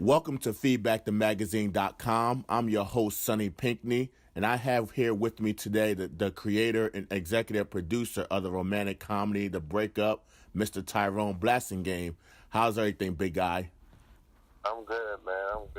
Welcome to feedbackthemagazine.com. I'm your host, Sonny Pinkney, and I have here with me today the creator and executive producer of the romantic comedy The Breakup, Mr. Tyrone Blassingame. How's everything, big guy? I'm good, man.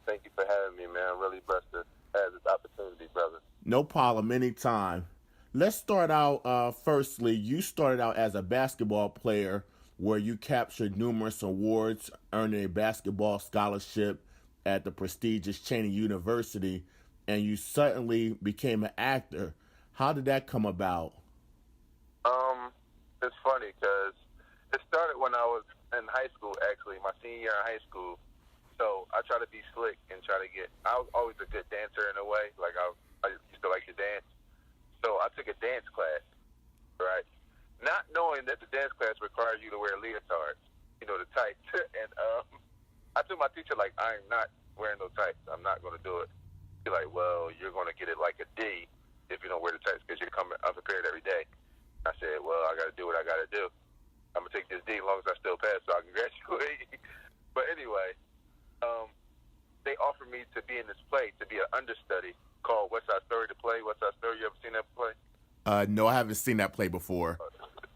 Thank you for having me, man. I'm really blessed to have this opportunity, brother. No problem, anytime. Let's start out, firstly, you started out as a basketball player where you captured numerous awards, earning a basketball scholarship at the prestigious Cheney University, and you suddenly became an actor. How did that come about? It's funny because it started when I was in high school, actually, my senior year in high school. So I try to be slick and I was always a good dancer in a way. Like I used to like to dance. So I took a dance class, right? Not knowing that the dance class requires you to wear leotards, the tights. And I told my teacher, like, I'm not wearing no tights. I'm not going to do it. She's like, well, you're going to get it like a D if you don't wear the tights because you're coming unprepared every day. I said, well, I got to do what I got to do. I'm going to take this D as long as I still pass so I can graduate. But anyway, they offered me to be in this play, to be an understudy called West Side Story, the play. West Side Story, you ever seen that play? No, I haven't seen that play before.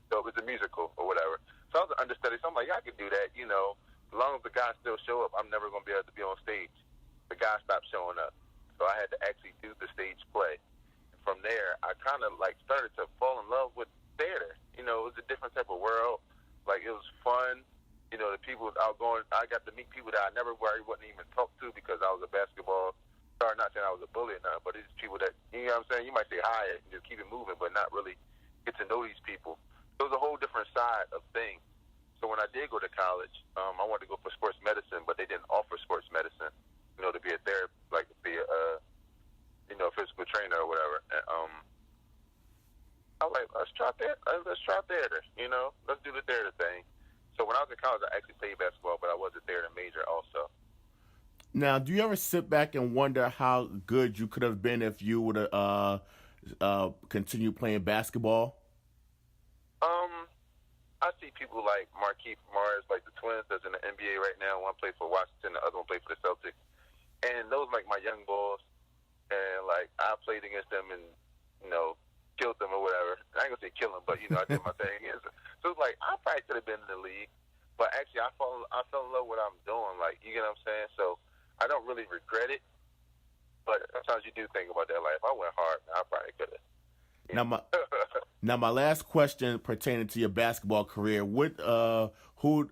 So it was a musical or whatever. So I was an understudy. So I'm like, yeah, I can do that. As long as the guys still show up, I'm never going to be able to be on stage. The guys stopped showing up. So I had to actually do the stage play. And from there, I kind of started to fall in love with theater. It was a different type of world. Like, it was fun. The people outgoing. I got to meet people that I never worried wouldn't even talk to because I was a basketball star. Not saying I was a bully or nothing, but it's people that, you know what I'm saying? You might say hi and just keep it moving, but not really get to know these people. It was a whole different side of things. So when I did go to college, I wanted to go for sports medicine, but they didn't offer sports medicine, to be a therapist, like to be a physical trainer or whatever. And I was like, let's try theater. Let's do the theater thing. So when I was in college, I actually played basketball, but I was a theater major also. Now, do you ever sit back and wonder how good you could have been if you would have continued playing basketball? I see people like Markieff Morris, like the twins that's in the NBA right now. One plays for Washington, the other one plays for the Celtics. And those like my young boys. And I played against them and, killed them or whatever. I ain't going to say kill them, but, I did my thing against them. So it's like, I probably could have been in the league. But actually, I fell in love with what I'm doing. Like, you get what I'm saying? So I don't really regret it. But sometimes you do think about that. Like, if I went hard, I probably could have. Now, my last question pertaining to your basketball career: who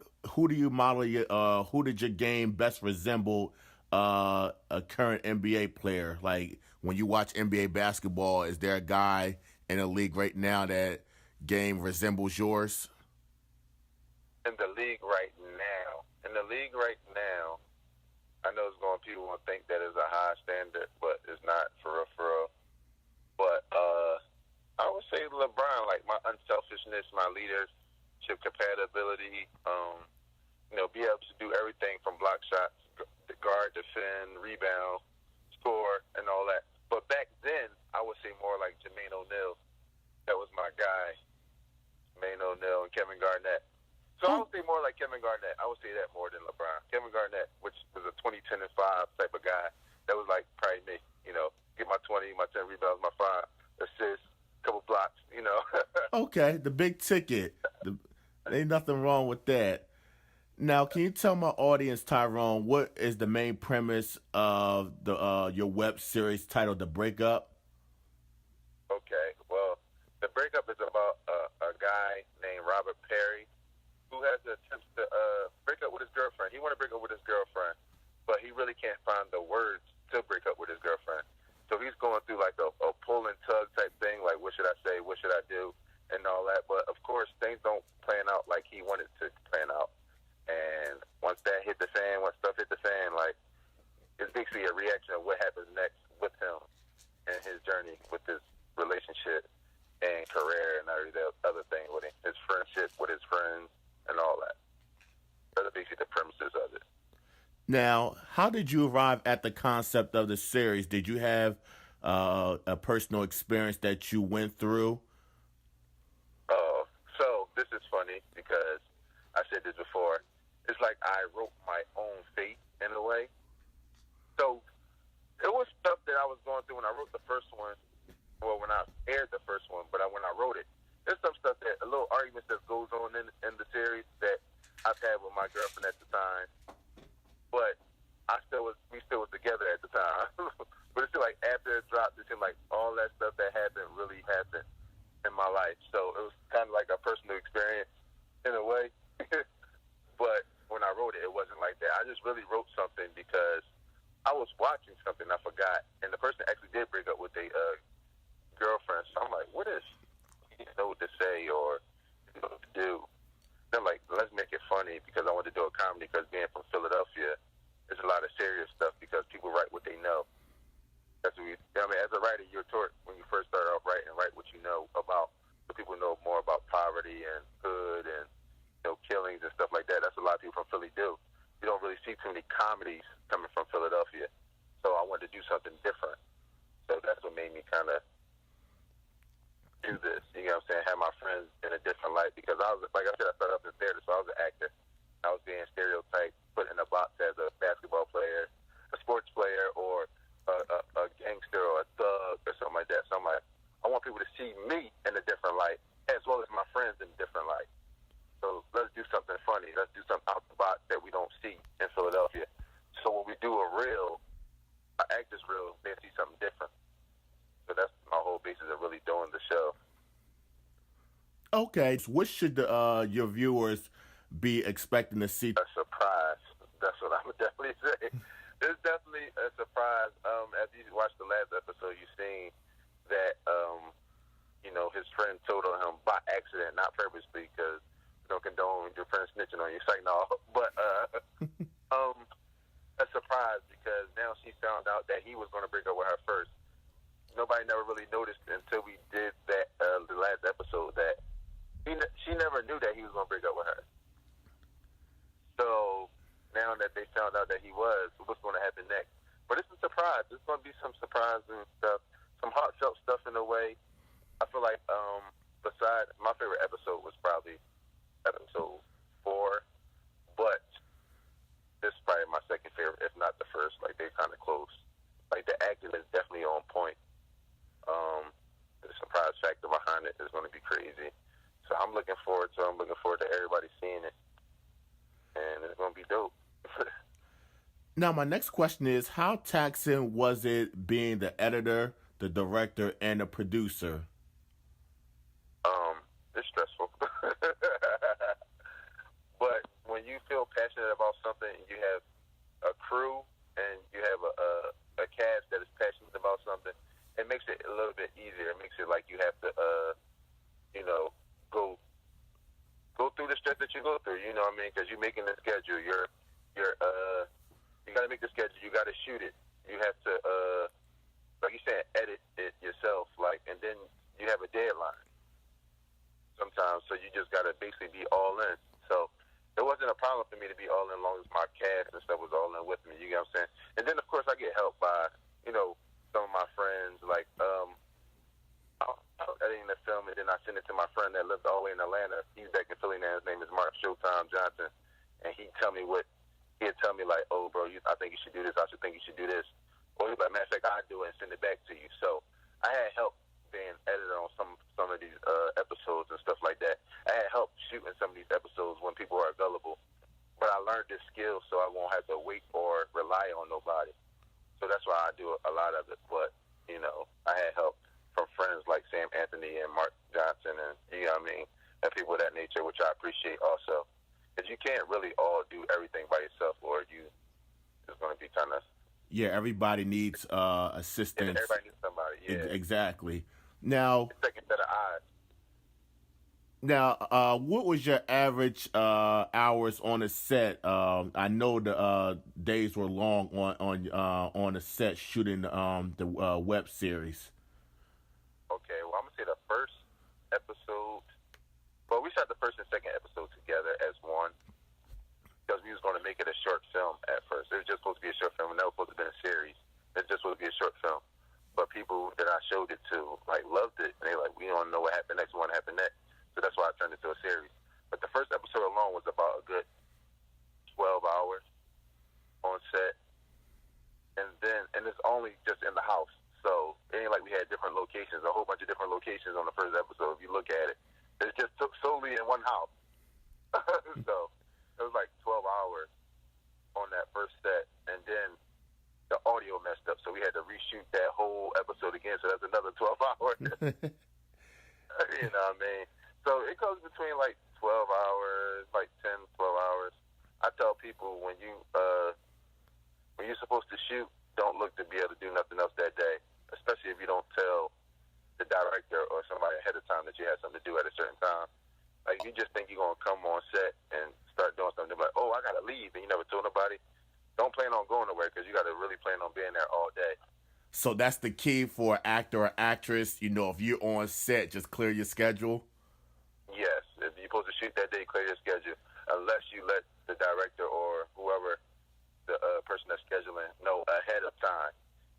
do you model who did your game best resemble a current NBA player? Like when you watch NBA basketball, is there a guy in the league right now that game resembles yours? In the league right now, I know people will think that is a high standard, but it's not for real. But I would say LeBron, like my unselfishness, my leadership compatibility, be able to do everything from block shots, guard, defend, rebound, score, and all that. But back then, I would say more like Jermaine O'Neal. That was my guy, Jermaine O'Neal and Kevin Garnett. So I would say more like Kevin Garnett. I would say that more than LeBron. Kevin Garnett, which was a 20, 10, and 5 type of guy, that was like probably me, get my 20, my 10 rebounds, my 5 assists, couple blocks, Okay, the big ticket. Ain't nothing wrong with that. Now, can you tell my audience, Tyrone, what is the main premise of your web series titled The Breakup? Okay, well, The Breakup is about a guy named Robert Perry who has attempts to break up with his girlfriend. He want to break up with his girlfriend, but he really can't find the words to break up with his girlfriend. So he's going through like a pull and tug type thing, like what should I say, what should I do, and all that. But of course, things don't plan out like he wanted to plan out. And once that hit the fan, once stuff hit the fan, like it's basically a reaction of what happens next with him and his journey with this relationship and career and every other thing with him, his friendship with his friends and all that. Those are basically the premises of it. Now, how did you arrive at the concept of the series? Did you have a personal experience that you went through? So this is funny because I said this before. It's like I wrote my own fate in a wrote the first one, well, when I aired the first one, but when I wrote it, there's some stuff that, a little arguments that goes on in the series that I've had with my girlfriend at the time, but we still was together at the time. But it seemed like after it dropped, it seemed like all that stuff that happened really happened in my life. So it was kind of like a personal experience in a way. But when I wrote it, it wasn't like that. I just really wrote something because I was watching something I forgot, and the person actually did break up with a girlfriend. So I'm like, what is, you know what to say or you know what to do? Then I'm like, let's make it funny because I wanted to do a comedy because being from Philadelphia, there's a lot of serious stuff because people write what they know. That's what I mean, as a writer, you're taught when you first start off writing, write what you know about, so people know more about poverty and hood and, you know, killings and stuff like that. That's what a lot of people from Philly do. You don't really see too many comedies coming from Philadelphia. So I wanted to do something different. So that's what made me kind of do this. You know what I'm saying? Have my friends in a different light because I was, like I said, I started off in theater, so I was an actor. I was being stereotyped, put in a box as a basketball player, a sports player, or a gangster or a thug or something like that. So I'm like, I want people to see me in a different light as well as my friends in a different light. So let's do something funny. Let's do something out the box that we don't see in Philadelphia. So when we do a reel, an actor's reel, they see something different. So that's my whole basis of really doing the show. Okay, so what should your viewers be expecting to see? A surprise. That's what I would definitely say. There's definitely a surprise. As you watch the last episode, you've seen that, you know, his friend told on him by accident, not purposely, because you don't condone your friend snitching on you. It's like, no. But a surprise because now she found out that he was going to break up with her first. Nobody never really noticed until we did that the last episode that she never knew that he was going to break up with her. So now that they found out that he was, what's going to happen next? But it's a surprise. There's going to be some surprising stuff, some heartfelt stuff in a way. I feel like besides, my favorite episode was probably episode 4, but this is probably my second favorite, if not the first. Like, they're kind of close. Like, the acting is definitely on point. The surprise factor behind it is going to be crazy. So I'm looking forward to everybody seeing it. And it's going to be dope. Now, my next question is, how taxing was it being the editor, the director, and the producer? It's stressful. But when you feel passionate about something, you have a crew and you have a cast that is passionate about something, it makes it a little bit easier. It makes it like you have to, you know, go through the stress that you go through. You know what I mean? Because you're making the schedule. You got to make the schedule. You got to shoot it. You have to, like you said, edit it yourself. Like, and then you have a deadline sometimes. So you just got to basically be all in. So it wasn't a problem for me to be all in as long as my cast and stuff was all in with me. You know what I'm saying? And then, of course, I get help by, you know, some of my friends. Like, I was editing the film, and then I sent it to my friend that lived all the way in Atlanta. He's back in Philly now. His name is Mark Showtime Johnson. And he'd tell me, like, oh, bro, I think you should do this. I should think you should do this. Or he'd be like, matter of fact, I'll do it and send it back to you. So I had help being editor on some of these episodes and stuff like that. I had help shooting some of these episodes when people are available. But I learned this skill so I won't have to wait or rely on nobody. So that's why I do a lot of it. But, you know, I had help from friends like Sam Anthony and Mark Johnson and, you know what I mean, and people of that nature, which I appreciate also. Because you can't really all do everything by yourself, or it's going to be kind of... Yeah, everybody needs assistance. Yeah, everybody needs somebody, yeah. Exactly. Now, second set of eyes. Now, what was your average hours on a set? I know the days were long on a set shooting the web series. Okay, well, I'm gonna say the first episode. Well, we shot the first and second episode together as one because we was going to make it a short film at first. It was just supposed to be a short film, and that was supposed to be a series. It was just supposed to be a short film, but people that I showed it to like loved it, and they like, we don't know what happened next, what happened next. So that's why I turned it to a series. But the first episode alone was about a good 12 hours on set. And it's only just in the house. So It ain't like we had different locations, a whole bunch of different locations on the first episode. If you look at it, it's just solely in one house. So it was like 12 hours on that first set, and then the audio messed up, so we had to reshoot that whole episode again. So that's another 12 hours. You know what I mean? So it goes between like 12 hours, like 10, 12 hours. I tell people when you're supposed to shoot, don't look to be able to do nothing else that day, especially if you don't tell the director or somebody ahead of time that you have something to do at a certain time. Like, you just think you're going to come on set and start doing something, like, oh, I got to leave, and you never told nobody. Don't plan on going nowhere because you got to really plan on being there all day. So that's the key for an actor or actress. You know, if you're on set, just clear your schedule. Yes. If you're supposed to shoot that day, clear your schedule, unless you let the director or whoever, the person that's scheduling, know ahead of time.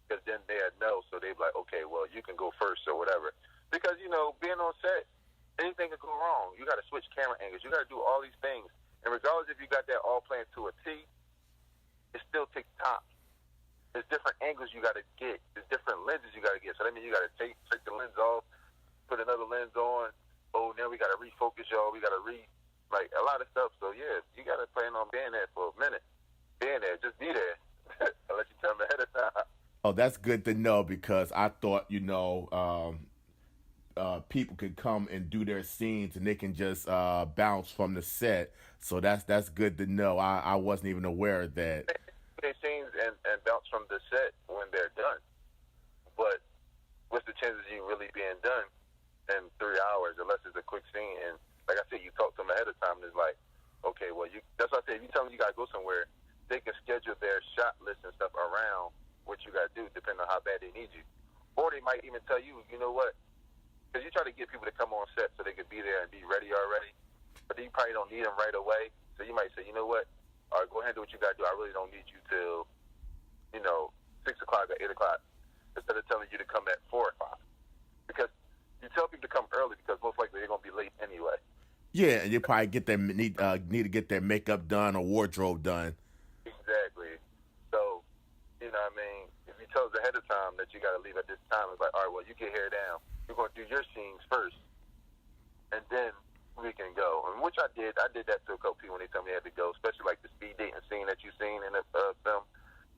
Because then they'll know, so they'll be like, okay, well, you can go first or whatever. Because, you know, being on set, anything can go wrong. You got to switch camera angles. You got to do all these things. And regardless if you got that all planned to a T, it still takes time. There's different angles you got to get. There's different lenses you got to get. So that means you got to take the lens off, put another lens on. Oh, now we got to refocus, y'all. We got to like, a lot of stuff. So, yeah, you got to plan on being there for a minute. Being there, just be there. I'll let you tell me ahead of time. Oh, that's good to know, because I thought, you know, people could come and do their scenes and they can just bounce from the set. So that's good to know. I wasn't even aware of that. Their scenes and bounce from the set when they're done. But what's the chances of you really being done in 3 hours, unless it's a quick scene? And like I said, you talk to them ahead of time, and it's like, okay, well, that's what I say. If you tell them you got to go somewhere, they can schedule their shot list and stuff around what you got to do, depending on how bad they need you. Or they might even tell you, you know what, because you try to get people to come on set so they could be there and be ready already, but then you probably don't need them right away. So you might say, you know what, all right, go ahead and do what you got to do. I really don't need you till, 6 o'clock or 8 o'clock, instead of telling you to come at 4 o'clock. Because you tell people to come early because most likely they're going to be late anyway. Yeah, and you probably need to get their makeup done or wardrobe done. Exactly. So, you know what I mean? If you tell us ahead of time that you got to leave at this time, it's like, all right, well, you get here down. You're going to do your scenes first, and then we can go. And which I did. I did that to a couple people when they told me I had to go, especially like the speed dating scene that you've seen in the film.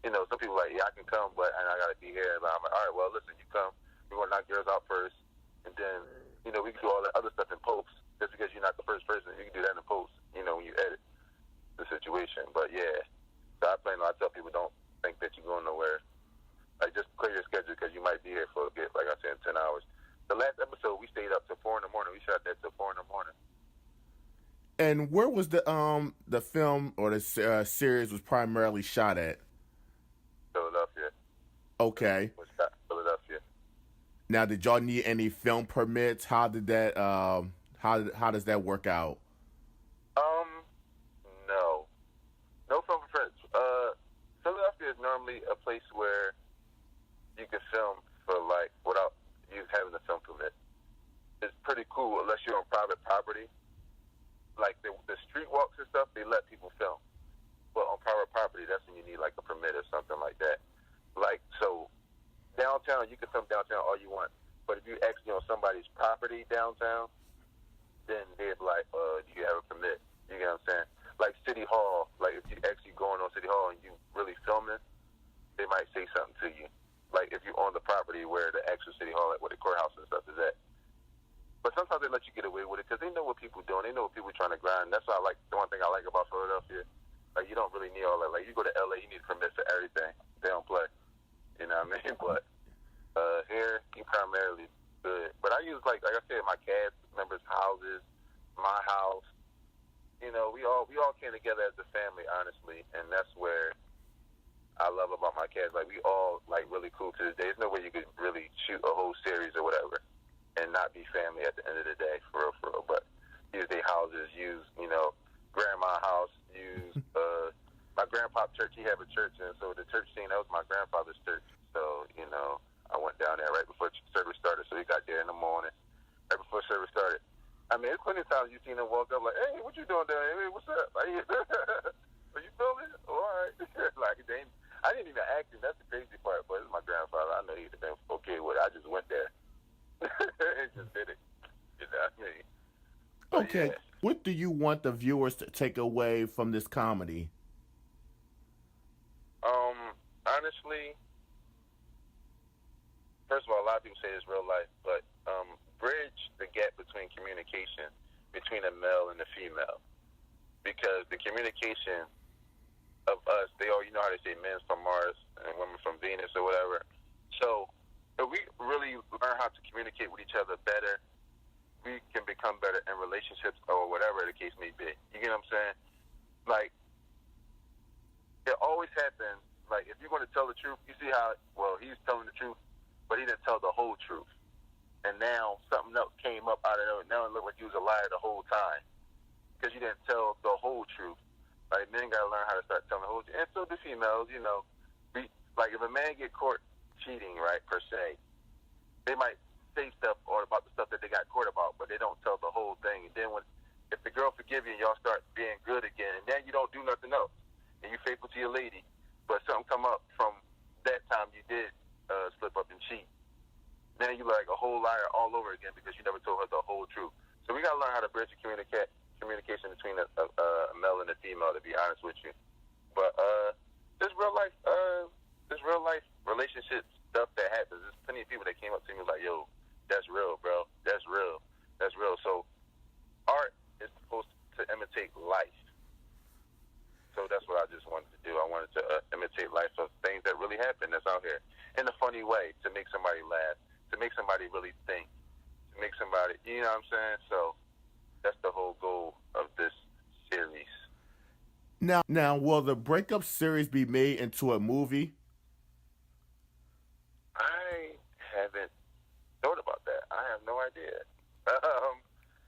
You know, some people are like, yeah, I can come, but I got to be here. But I'm like, all right, well, listen, you come. We're going to knock yours out first, and then, we can do all the other stuff in post. Just because you're not the first person, you can do that in post, when you edit the situation. But, yeah. So I tell people, don't think that you're going nowhere. Like, just clear your schedule because you might be here for a bit, like I said, 10 hours. The last episode, we stayed up till 4 in the morning. We shot that till 4 in the morning. And where was the film or the series was primarily shot at? Philadelphia. Okay. Was shot in Philadelphia. Now, did y'all need any film permits? How did that? How does that work out? No film permits. Philadelphia is normally a place where you can film for without you having a film permit. It's pretty cool unless you're on private property. Like the street walks and stuff, they let people film. But on private property, that's when you need like a permit or something like that. Like, so downtown, you can film downtown all you want. But if you actually on somebody's property downtown, then they'd be like, do you have a permit? You get what I'm saying? Like City Hall, like if you actually going on City Hall and you really filming, they might say something to you. Like if you're on the property where the actual City Hall, like where the courthouse and stuff is at. But sometimes they let you get away with it because they know what people doing. They know what people trying to grind. That's why I like, the one thing I like about Philadelphia. Like, you don't really need all that. Like, you go to LA, you need permits for everything. They don't play. You know what I mean? But here, you primarily good. But I use, like I said, my cast members' houses, my house. We all came together as a family, honestly, and that's where I love about my cast. Like, we all, like, really cool to this day. There's no way you could really shoot a whole series or whatever and not be family at the end of the day, for real. But use their houses, use, grandma's house, use my grandpa's church. He had a church, and so the church scene, that was my grandfather's church. So, I went down there right before service started, so he got there in the morning, right before service started. I mean, it's plenty of times you've seen him walk up like, hey, what you doing down here? Hey, what's up? Like, are you filming? All right. Like, I I didn't even ask him. That's the crazy part. But it's my grandfather. I know he'd have been okay with it. I just went there and just did it. You know what I mean? But Okay, yeah. what do you want the viewers to take away from this comedy? Honestly, first of all, a lot of people say it's real life, but bridge the gap between communication between a male and a female, because the communication of us, they all, you know how they say men's from Mars and women from Venus or whatever. So if we really learn how to communicate with each other better, we can become better in relationships or whatever the case may be. You get what I'm saying? Like, it always happens, like, if you're going to tell the truth, you see how, well, he's telling the truth, but he didn't tell the whole truth. And now something else came up out of it. Now it looked like you was a liar the whole time because you didn't tell the whole truth. Like, men got to learn how to start telling the whole truth. And so the females, you know, like, if a man get caught cheating, right, per se, they might say stuff or about the stuff that they got caught about, but they don't tell the whole thing. And then if the girl forgive you and y'all start being good again, and then you don't do nothing else, and you faithful to your lady, but something come up from that time you did slip up and cheat. Now you like a whole liar all over again because you never told her the whole truth. So we got to learn how to bridge the communication between a male and a female, to be honest with you. But this real life relationship stuff that happens. There's plenty of people that came up to me like, yo, that's real, bro. That's real. That's real. So art is supposed to imitate life. So that's what I just wanted to do. I wanted to imitate life of things that really happen that's out here in a funny way to make somebody laugh, to make somebody really think, to make somebody, you know what I'm saying? So that's the whole goal of this series. Now, will the breakup series be made into a movie? I haven't thought about that. I have no idea.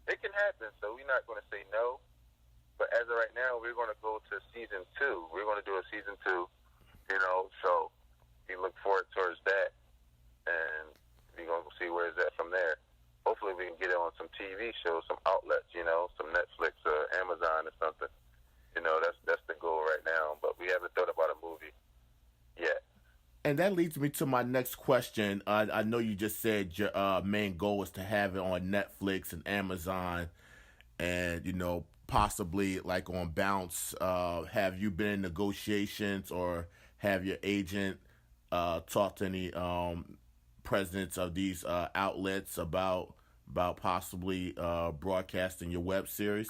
It can happen, so we're not going to say no. But as of right now, we're going to go to season 2. We're going to do a season 2, you know, so we look forward towards that. And we're going to see where it's at from there. Hopefully we can get it on some TV shows, some outlets, you know, some Netflix or Amazon or something. You know, that's the goal right now. But we haven't thought about a movie yet. And that leads me to my next question. I know you just said your main goal is to have it on Netflix and Amazon and, you know, possibly like on Bounce. Have you been in negotiations or have your agent talked to any presidents of these outlets about possibly broadcasting your web series?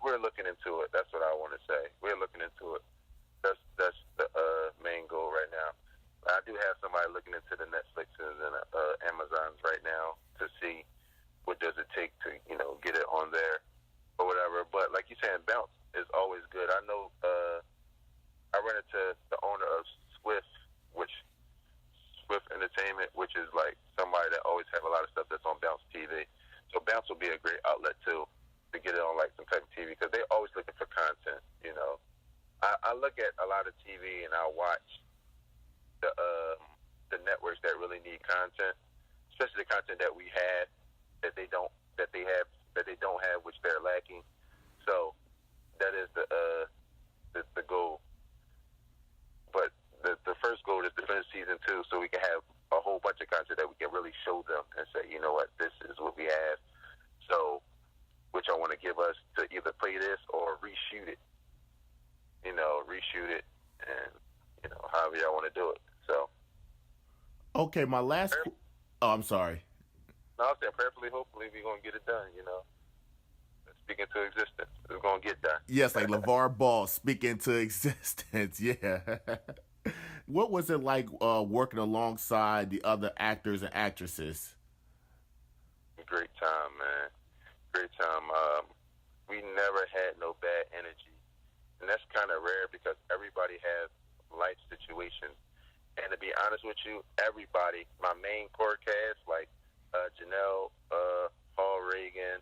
We're looking into it. That's what I want to say. We're looking into it. That's the main goal right now. I do have somebody looking into the Netflixes and Amazons right now to see what does it take to, you know, get it on there or whatever. But like you saying, Bounce is always good. I know I ran into the owner of Swift Entertainment, which is like somebody that always have a lot of stuff that's on Bounce TV. So Bounce will be a great outlet too to get it on like some type of TV because they're always looking for content. You know, I look at a lot of TV and I watch the networks that really need content, especially the content that we had that they don't have, which they're lacking. So that is the goal. But the first goal is to finish season 2 so we can have a whole bunch of content that we can really show them and say, you know what, this is what we have. So, which I want to give us to either play this or reshoot it. You know, reshoot it and, you know, however y'all want to do it. So. Okay, my last. Oh, I'm sorry. No, I was saying prayerfully, hopefully, we're going to get it done, you know. Speaking to existence. It's going to get done. Yes, like LeVar Ball, speaking to existence. Yeah. What was it like working alongside the other actors and actresses? Great time, man. Great time. We never had no bad energy. And that's kind of rare because everybody has life situations. And to be honest with you, everybody, my main core cast, like Janelle Hall Reagan,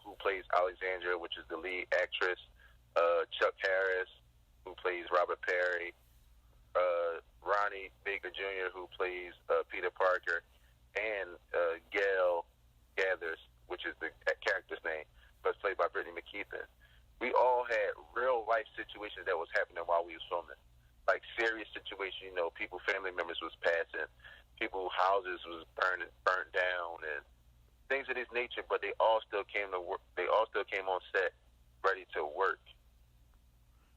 who plays Alexandra, which is the lead actress, Chuck Harris, who plays Robert Perry, Ronnie Baker Jr., who plays Peter Parker, and Gail Gathers, which is the character's name, but it's played by Brittany McKeithen. we all had real life situations that was happening while we was filming, like serious situations. You know, people, family members was passing, people houses was burnt down, and things of this nature. But they all still came to work. They all still came on set ready to work,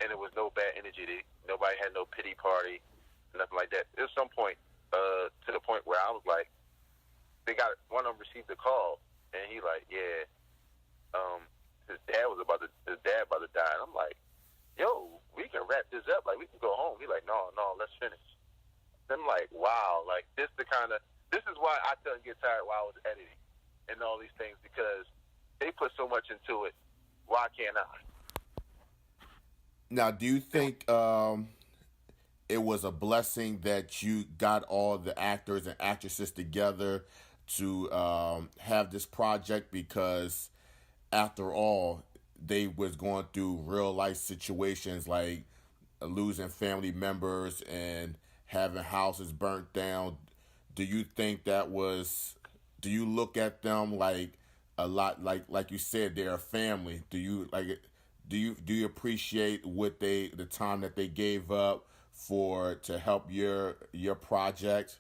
and it was no bad energy. Nobody had no pity party, nothing like that. At some point, to the point where I was like, they got one of them received a call, and he like, yeah, his dad about to die, and I'm like, yo, we can wrap this up, like we can go home. He like, no, let's finish. Then I'm like, wow, like this is why I couldn't get tired while I was editing and all these things, because they put so much into it. Why can't I? Now, do you think it was a blessing that you got all the actors and actresses together to have this project? Because after all, they was going through real life situations like losing family members and having houses burnt down. Do you think that was? Do you look at them like a lot, like you said, they're a family? Do you like it? Do you appreciate the time that they gave up to help your project?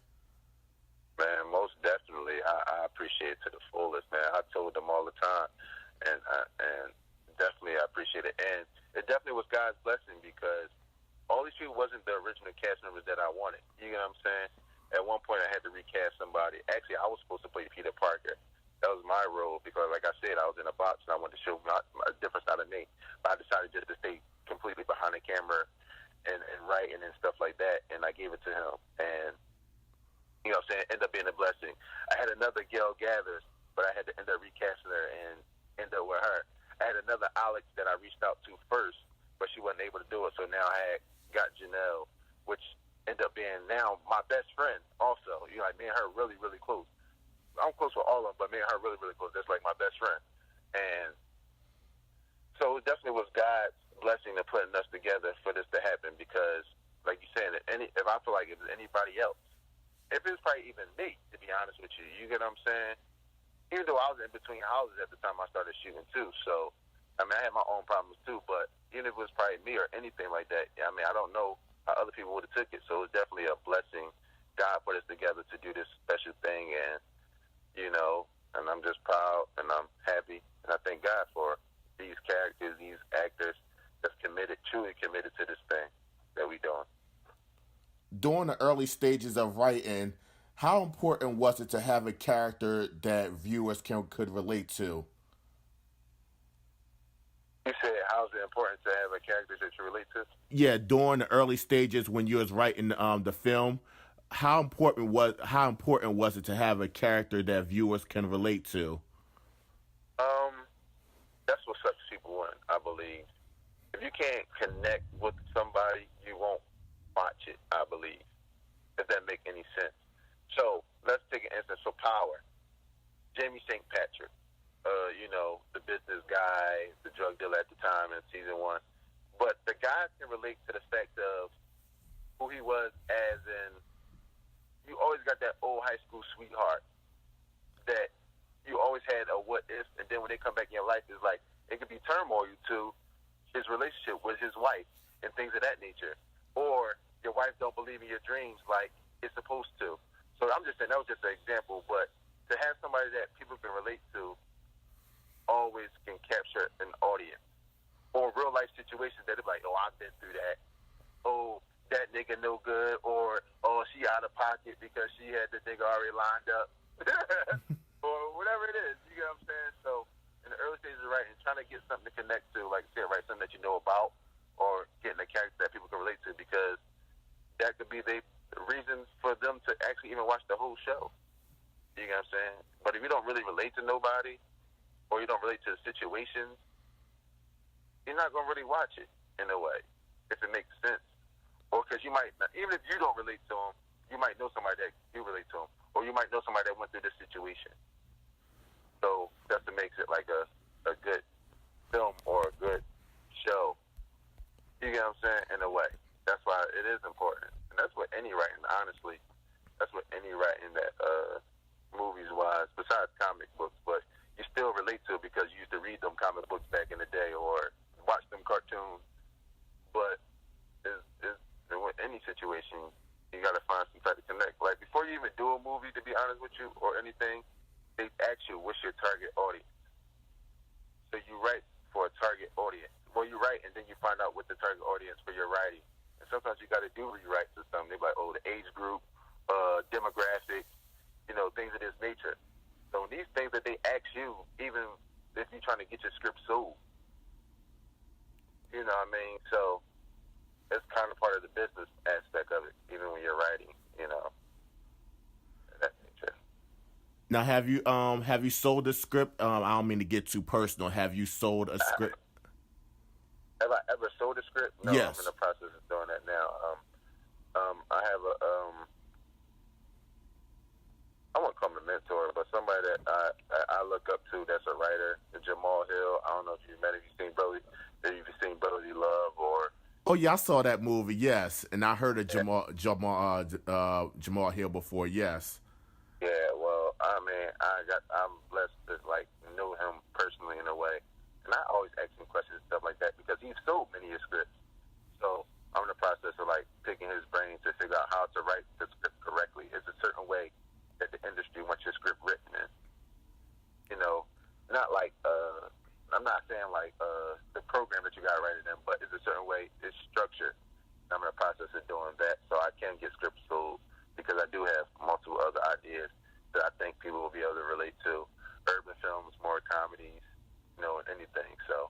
Man, most definitely, I appreciate it to the fullest, man. I told them all the time, and definitely I appreciate it, and it definitely was God's blessing, because all these people wasn't the original cast members that I wanted. You know what I'm saying? At one point, I had to recast somebody. Actually, I was supposed to play Peter Parker. That was my role, because, like I said, I was in a box and I wanted to show a different side of me. But I decided just to stay completely behind the camera and writing and stuff like that, and I gave it to him. And, you know what I'm saying, ended up being a blessing. I had another Gail Gathers, but I had to end up recasting her and end up with her. I had another Alex that I reached out to first, but she wasn't able to do it. So now I got Janelle, which ended up being now my best friend also. You know, like me and her really, really close. I'm close with all of them, but me and her really, really close. That's like my best friend. And so it definitely was God's blessing to putting us together for this to happen, because, like you said, if I feel like if it's anybody else, if it's probably even me, to be honest with you, you get what I'm saying? Even though I was in between houses at the time I started shooting too, so, I mean, I had my own problems too, but even if it was probably me or anything like that, I mean, I don't know how other people would have took it, so it was definitely a blessing. God put us together to do this special thing, and you know, and I'm just proud and I'm happy, and I thank God for these characters, these actors that's truly committed to this thing that we doing. During the early stages of writing, how important was it to have a character that viewers could relate to? You said, how's it important to have a character that you relate to? Yeah, during the early stages when you was writing the film, how important was it to have a character that viewers can relate to? That's what sucks people in, I believe. If you can't connect with somebody, you won't watch it, I believe. If that make any sense. So let's take an instance for Power. Jamie St. Patrick, you know, the business guy, the drug dealer at the time in season 1. But the guys can relate to the fact of who he was, as in, you always got that old high school sweetheart that you always had a what if, and then when they come back in your life, it's like, it could be turmoil to his relationship with his wife and things of that nature. Or your wife don't believe in your dreams like it's supposed to. So I'm just saying, that was just an example, but to have somebody that people can relate to always can capture an audience. Or real life situations that they're like, oh, I've been through that. Oh, that nigga no good. Or, oh, she out of pocket because she had the nigga already lined up. Or whatever it is, you get what I'm saying? So in the early stages of writing, trying to get something to connect to, like I said, write something that you know about, or getting a character that people can relate to, because that could be the reason for them to actually even watch the whole show. You get what I'm saying? But if you don't really relate to nobody, or you don't relate to the situations, you're not going to really watch it in a way, if it makes sense. Or because you might not, even if you don't relate to them, you might know somebody that you relate to them, or you might know somebody that went through this situation. So that's what makes it like a good film or a good show. You get what I'm saying? In a way. That's why it is important. And that's what any writing, honestly, that's what any writing that movies-wise, besides comic books, but you still relate to it because you used to read them comic books back in the day or watch them cartoons. But is in any situation, you got to find some type of connect. Like before you even do a movie, to be honest with you, or anything, they ask you what's your target audience. So you write for a target audience. Well, you write and then you find out what the target audience for your writing. And sometimes you got to do rewrites or something. They're like, oh, the age group, demographic, things of this nature. So these things that they ask you, even if you're trying to get your script sold, you know what I mean? So it's kind of part of the business aspect of it, even when you're writing, that nature. Now, have you sold a script? I don't mean to get too personal. Have you sold a script? Have I ever sold a script? No, yes. I'm in the process of doing that now. I have I won't call him a mentor, but somebody that I look up to that's a writer, Jamal Hill. I don't know if you met him. If you've seen Brotherly Love or. Oh yeah, I saw that movie. Yes, and I heard of Jamal Hill before. Yes. Yeah, well, I'm blessed to know him personally in a way, and I always ask him questions and stuff like that because he's sold many of his scripts. So I'm in the process of picking his brain to figure out how to write the script correctly. It's a certain way that the industry wants your script written in. Not I'm not saying the program that you got to write it in, but it's a certain way it's structured. I'm in the process of doing that so I can get scripts sold because I do have multiple other ideas that I think people will be able to relate to. Urban films, more comedies, and anything. So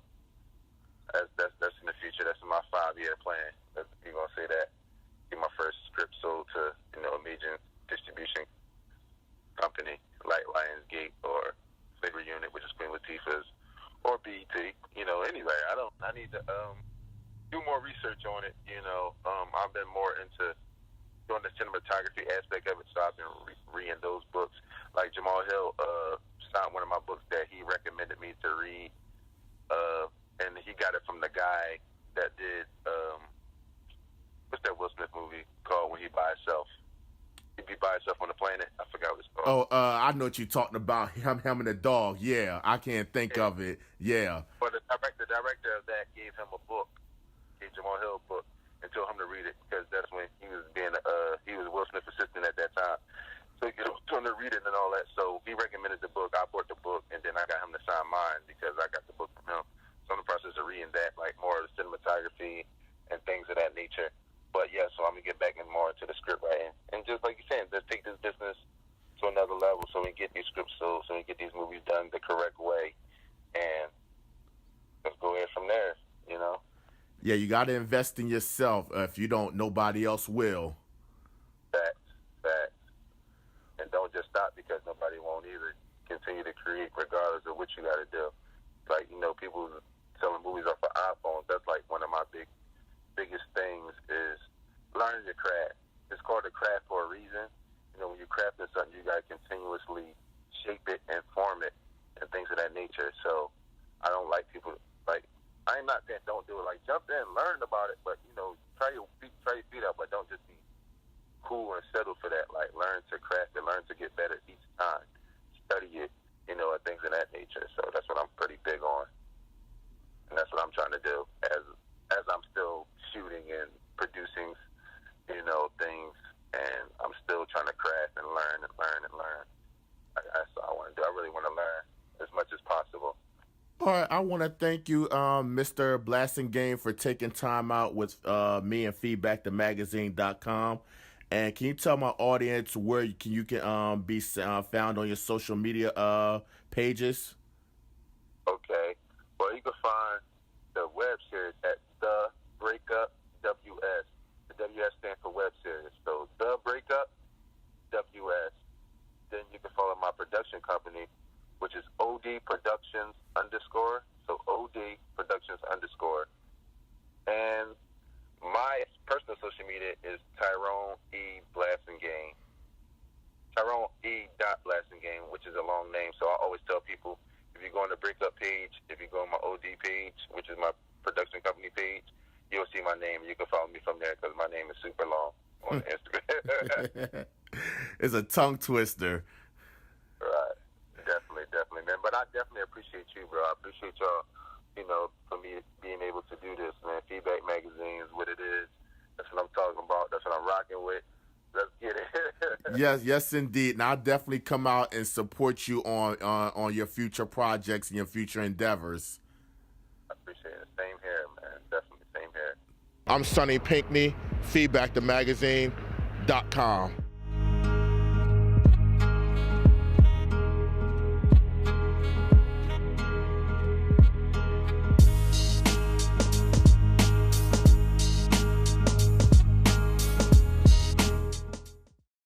that's in the future. That's in my 5-year plan. You're going to say that. Get my first script sold to, a major distribution company like Lionsgate or Flavor Unit, which is Queen Latifah's, or BET. Anyway, I need to do more research on it. I've been more into doing the cinematography aspect of it, so I've been reading those books. Like Jamal Hill signed one of my books that he recommended me to read, and he got it from the guy that did what's that Will Smith movie called when he by himself? He'd be by himself on the planet. I forgot what it's called. Oh, I know what you're talking about. Him and the dog. Yeah, I can't think of it. Yeah. But the director of that gave him a book, gave Jamal Hill a book, and told him to read it because that's when he was he was Will Smith's assistant at that time. So he told him to read it and all that. So he recommended the book. I bought the book, and then I got him to sign mine because I got the book from him. So I'm in the process of reading that, more of the cinematography and things of that nature. But yeah, so I'm gonna get back more into the script writing, and just like you're saying, just take this business to another level, so we get these scripts sold, so we get these movies done the correct way, and let's go ahead from there. Yeah, you got to invest in yourself. If you don't, nobody else will. Facts. And don't just stop because nobody won't either. Continue to create regardless of what you got to do. People selling movies off of iPhones. That's one of my biggest things is learning your craft. It's called a craft for a reason. When you're crafting something, you got to continuously shape it and form it and things of that nature. So I don't like people I'm not saying don't do it. Jump in, learn about it, but try your feet up, but don't just be cool and settle for that. Learn to craft it, learn to get better each time, study it, and things of that nature. So that's what I'm pretty big on, and that's what I'm trying to do as I'm still shooting and producing, things, and I'm still trying to craft and learn and learn and learn. That's what I want to do. I really want to learn as much as possible. All right, I want to thank you, Mr. Blassingame, for taking time out with me and feedbackthemagazine.com. And can you tell my audience where you can be found on your social media pages? Okay. Well, you can find the web series at The Breakup WS. The WS stands for web series. So The Breakup WS. Then you can follow my production company, which is OD Productions _. So OD Productions _. And my personal social media is Tyrone E. Blassingame. Tyrone E. Blassingame, which is a long name. So I always tell people, if you go on the Breakup page, if you go on my OD page, which is my production company page, you'll see my name. You can follow me from there because my name is super long on Instagram. It's a tongue twister. Right. Definitely, man. But I definitely appreciate you, bro. I appreciate y'all for me being able to do this, man. Feedback Magazine is what it is. That's what I'm talking about. That's what I'm rocking with. Let's get it. Yes, indeed. And I'll definitely come out and support you on your future projects and your future endeavors. I appreciate it. Same here, man. Definitely same here. I'm Sonny Pinkney, feedbackthemagazine.com.